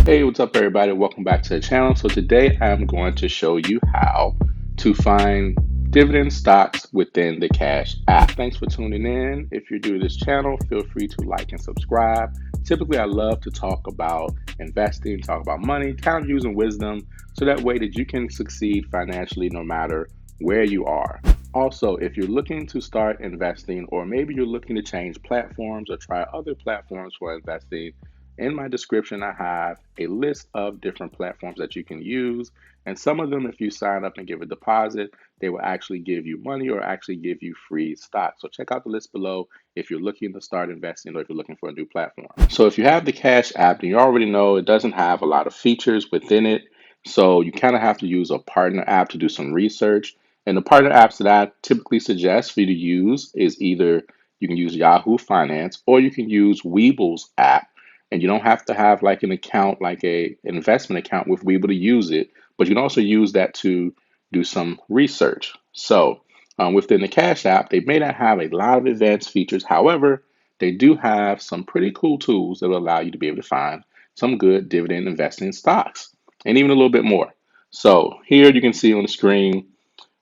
Hey, what's up, everybody? Welcome back to the channel. So today I'm going to show you how to find dividend stocks within the Cash app. Thanks for tuning in. If you're new to this channel, feel free to like and subscribe. Typically, I love to talk about investing, talk about money, kind of using wisdom, so that way that you can succeed financially no matter where you are. Also, if you're looking to start investing, or maybe you're looking to change platforms or try other platforms for investing, in my description, I have a list of different platforms that you can use. And some of them, if you sign up and give a deposit, they will actually give you money or actually give you free stock. So check out the list below if you're looking to start investing or if you're looking for a new platform. So if you have the Cash app, then you already know it doesn't have a lot of features within it. So you kind of have to use a partner app to do some research. And the partner apps that I typically suggest for you to use is either you can use Yahoo Finance or you can use Weeble's app, and you don't have to have like an account, like a investment account with Webull to use it, but you can also use that to do some research. So within the Cash app, they may not have a lot of advanced features. However, they do have some pretty cool tools that will allow you to be able to find some good dividend investing stocks and even a little bit more. So here you can see on the screen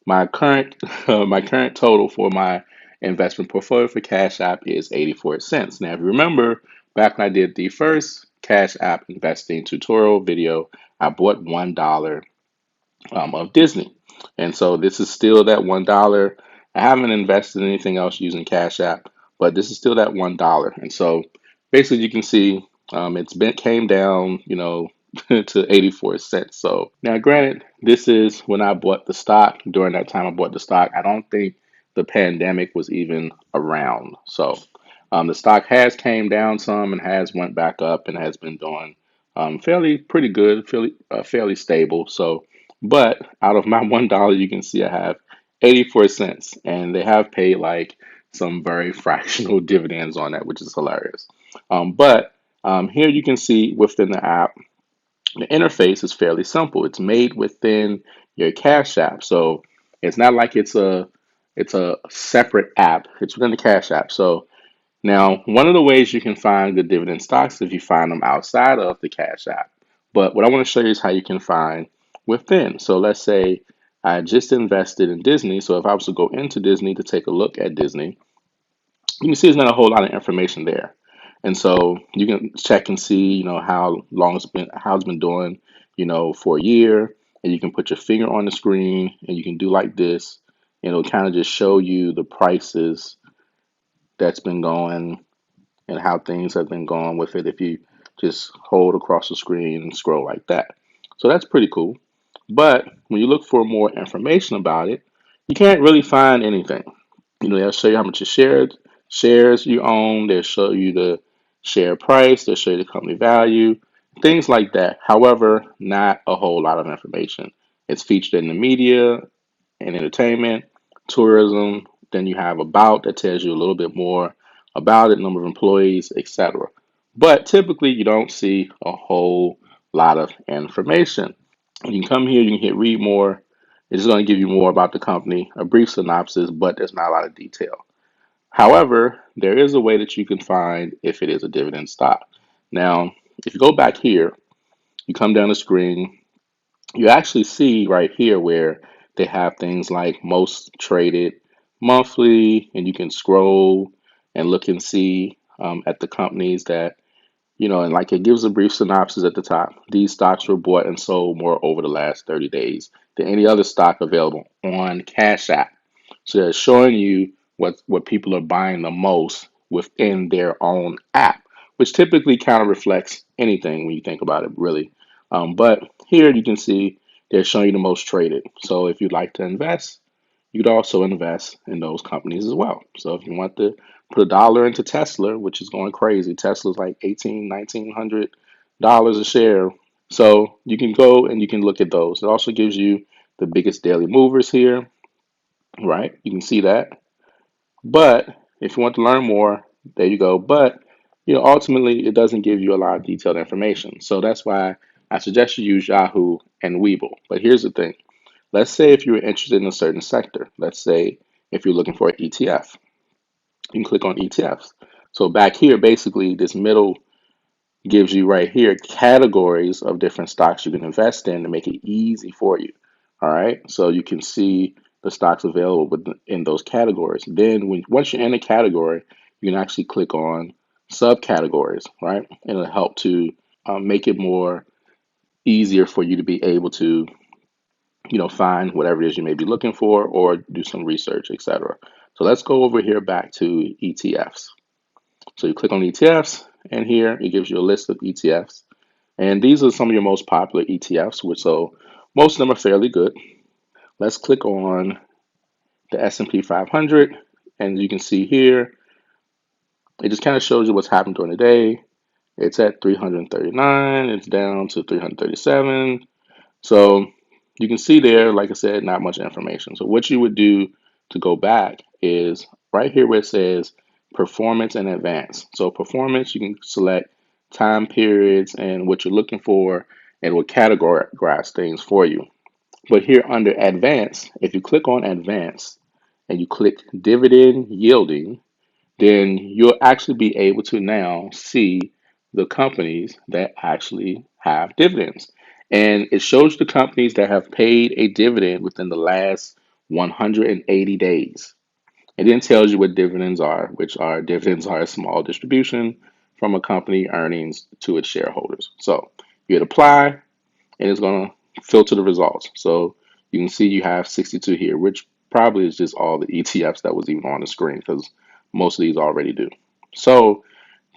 my current my current total for my investment portfolio for Cash App is 84 cents. Now, if you remember back when I did the first Cash App investing tutorial video, I bought $1 of Disney. And so this is still that $1. I haven't invested in anything else using Cash App, but this is still that $1. And so basically you can see it's been came down, to 84 cents. So now granted, this is when I bought the stock. During that time I bought the stock, I don't think the pandemic was even around. So the stock has came down some and has went back up and has been doing fairly pretty good, fairly stable. So but out of my $1, you can see I have 84 cents, and they have paid like some very fractional dividends on that, which is hilarious. But here you can see within the app, the interface is fairly simple. It's made within your Cash App, so it's not like it's a separate app. It's within the Cash App. So now, one of the ways you can find the dividend stocks is if you find them outside of the Cash App. But what I want to show you is how you can find within. So let's say I just invested in Disney. So if I was to go into Disney to take a look at Disney, you can see there's not a whole lot of information there. And so you can check and see, how long how it's been doing, for a year. And you can put your finger on the screen and you can do like this. And it'll kind of just show you the prices that's been going and how things have been going with it if you just hold across the screen and scroll like that. So that's pretty cool. But when you look for more information about it, you can't really find anything. They'll show you how much shares you own, they'll show you the share price, they'll show you the company value, things like that. However, not a whole lot of information. It's featured in the media and entertainment, tourism. Then you have about that tells you a little bit more about it, number of employees, etc. But typically, you don't see a whole lot of information. You can come here, you can hit read more. It's going to give you more about the company, a brief synopsis, but there's not a lot of detail. However, there is a way that you can find if it is a dividend stock. Now, if you go back here, you come down the screen, you actually see right here where they have things like most traded monthly, and you can scroll and look and see at the companies that, and like it gives a brief synopsis at the top. These stocks were bought and sold more over the last 30 days than any other stock available on Cash App. So they're showing you what people are buying the most within their own app, which typically kind of reflects anything when you think about it, really. But here you can see they're showing you the most traded. So if you'd like to invest, you could also invest in those companies as well. So if you want to put $1 into Tesla, which is going crazy, Tesla's like 18, $1,900 a share. So you can go and you can look at those. It also gives you the biggest daily movers here, right? You can see that. But if you want to learn more, there you go. But ultimately, it doesn't give you a lot of detailed information. So that's why I suggest you use Yahoo and Webull. But here's the thing. Let's say if you're interested in a certain sector. Let's say if you're looking for an ETF, you can click on ETFs. So back here, basically, this middle gives you right here categories of different stocks you can invest in to make it easy for you. All right, so you can see the stocks available in those categories. Then once you're in a category, you can actually click on subcategories, right? And it'll help to make it more easier for you to be able to, find whatever it is you may be looking for or do some research, etc. So let's go over here back to ETFs. So you click on ETFs, and here it gives you a list of ETFs. And these are some of your most popular ETFs, which so most of them are fairly good. Let's click on the S&P 500, and you can see here, it just kind of shows you what's happened during the day. It's at 339, it's down to 337. So you can see there, like I said, not much information. So what you would do to go back is right here where it says performance and advance. So performance, you can select time periods and what you're looking for, and will categorize things for you. But here under advance, if you click on advance and you click dividend yielding, then you'll actually be able to now see the companies that actually have dividends. And it shows the companies that have paid a dividend within the last 180 days. It then tells you what dividends are, which are dividends are a small distribution from a company earnings to its shareholders. So you hit apply, and it's going to filter the results. So you can see you have 62 here, which probably is just all the ETFs that was even on the screen because most of these already do. So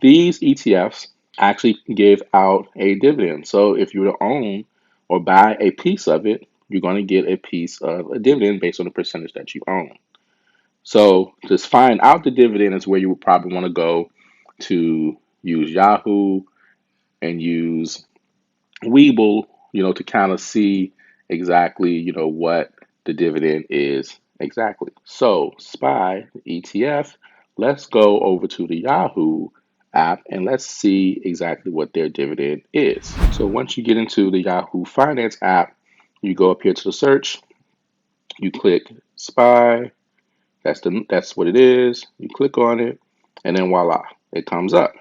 these ETFs actually give out a dividend. So if you were to own or buy a piece of it, you're going to get a piece of a dividend based on the percentage that you own. So to find out the dividend is where you would probably want to go to use Yahoo and use Weeble, to kind of see exactly, what the dividend is exactly. So SPY ETF, let's go over to the Yahoo app and let's see exactly what their dividend is. So once you get into the Yahoo Finance app, you go up here to the search, you click SPY, that's what it is. You click on it, and then voila, it comes up.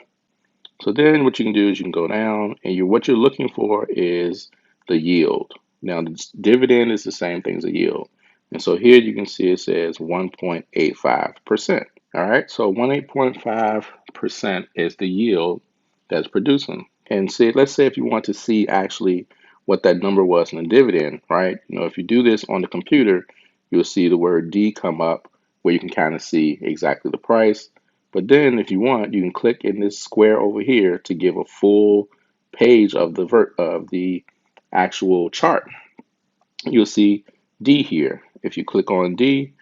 So then what you can do is you can go down and what you're looking for is the yield. Now the dividend is the same thing as a yield. And so here you can see it says 1.85%. All right, so 1.85% is the yield that's producing. And see, let's say if you want to see actually what that number was in the dividend, right? If you do this on the computer, you'll see the word D come up where you can kind of see exactly the price. But then if you want, you can click in this square over here to give a full page of the actual chart. You'll see D here. If you click on D,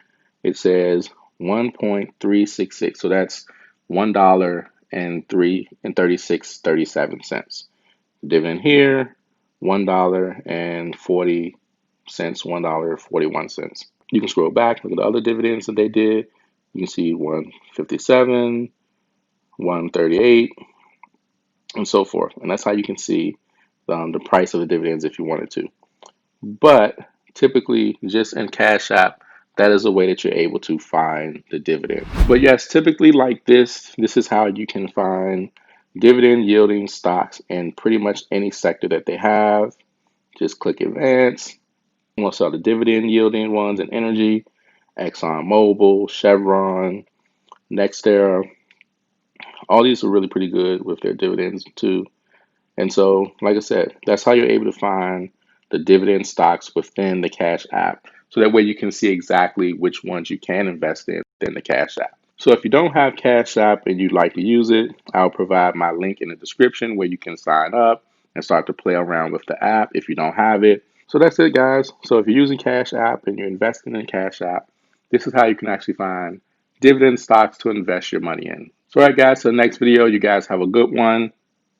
it says 1.366. So that's $1.36.37. Dividend here, $1.40, $1.41. You can scroll back, look at the other dividends that they did. You can see 157, 138, and so forth. And that's how you can see the price of the dividends if you wanted to. But typically, just in Cash App, that is a way that you're able to find the dividend. But yes, typically like this is how you can find dividend yielding stocks in pretty much any sector that they have. Just click advance. We'll sell the dividend yielding ones in energy, Exxon Mobil, Chevron, NextEra. All these are really pretty good with their dividends too. And so, like I said, that's how you're able to find the dividend stocks within the Cash App. So that way you can see exactly which ones you can invest in within the Cash App. So if you don't have Cash App and you'd like to use it, I'll provide my link in the description where you can sign up and start to play around with the app if you don't have it. So that's it, guys. So if you're using Cash App and you're investing in Cash App, this is how you can actually find dividend stocks to invest your money in. So, all right, guys, so the next video, you guys have a good one.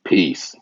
Peace.